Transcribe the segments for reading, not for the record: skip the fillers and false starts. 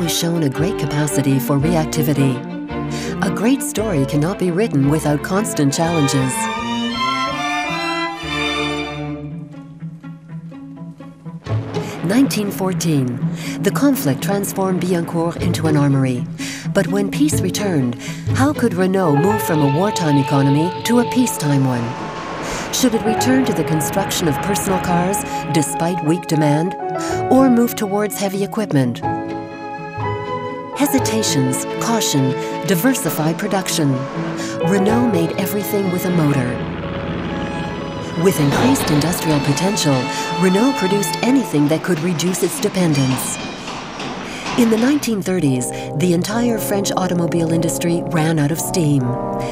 always shown a great capacity for reactivity. A great story cannot be written without constant challenges. In 1914, the conflict transformed Billancourt into an armory. But when peace returned, how could Renault move from a wartime economy to a peacetime one? Should it return to the construction of personal cars despite weak demand, or move towards heavy equipment? Hesitations, caution, diversified production. Renault made everything with a motor. With increased industrial potential, Renault produced anything that could reduce its dependence. In the 1930s, the entire French automobile industry ran out of steam.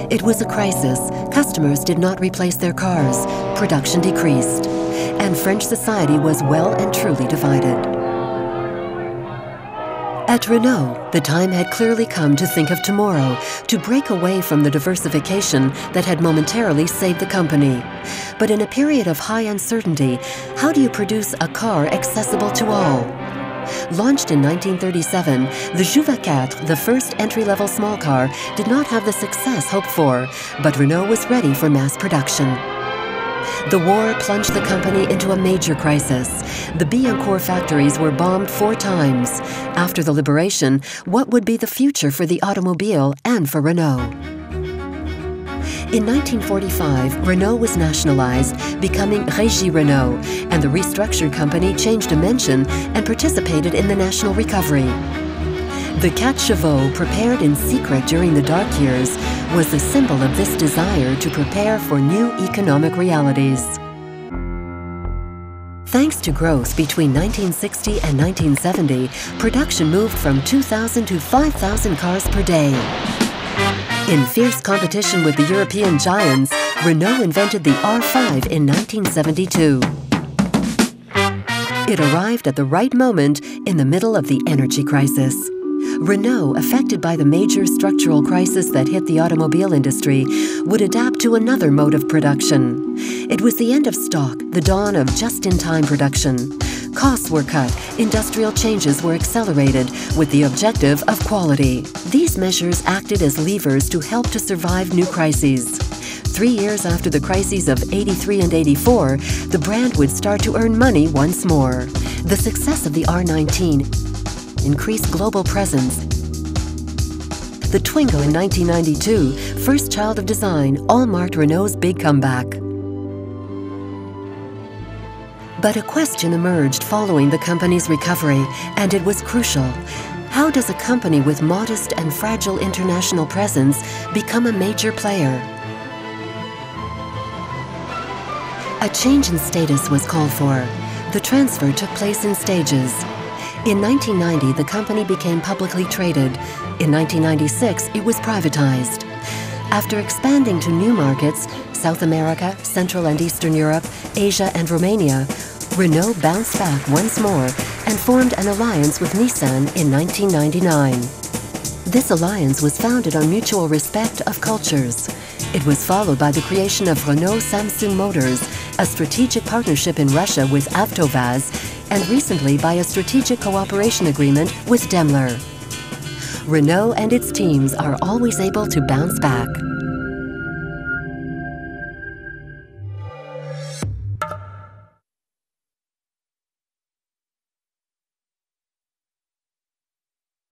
It was a crisis. Customers did not replace their cars, production decreased, and French society was well and truly divided. At Renault, the time had clearly come to think of tomorrow, to break away from the diversification that had momentarily saved the company. But in a period of high uncertainty, how do you produce a car accessible to all? Launched in 1937, the Juva 4, the first entry-level small car, did not have the success hoped for, but Renault was ready for mass production. The war plunged the company into a major crisis. The Billancourt factories were bombed 4 times. After the liberation, what would be the future for the automobile and for Renault? In 1945, Renault was nationalized, becoming Régie Renault, and the restructured company changed dimension and participated in the national recovery. The 4 chevaux, prepared in secret during the dark years, was the symbol of this desire to prepare for new economic realities. Thanks to growth between 1960 and 1970, production moved from 2,000 to 5,000 cars per day. In fierce competition with the European giants, Renault invented the R5 in 1972. It arrived at the right moment in the middle of the energy crisis. Renault, affected by the major structural crisis that hit the automobile industry, would adapt to another mode of production. It was the end of stock, the dawn of just-in-time production. Costs were cut, industrial changes were accelerated with the objective of quality. These measures acted as levers to help to survive new crises. 3 years after the crises of '83 and '84, the brand would start to earn money once more. The success of the R19 increased global presence. The Twingo in 1992, first child of design, all marked Renault's big comeback. But a question emerged following the company's recovery, and it was crucial. How does a company with modest and fragile international presence become a major player? A change in status was called for. The transfer took place in stages. In 1990, the company became publicly traded. In 1996, it was privatized. After expanding to new markets, South America, Central and Eastern Europe, Asia and Romania, Renault bounced back once more and formed an alliance with Nissan in 1999. This alliance was founded on mutual respect of cultures. It was followed by the creation of Renault Samsung Motors, a strategic partnership in Russia with Avtovaz, and recently by a strategic cooperation agreement with Daimler. Renault and its teams are always able to bounce back.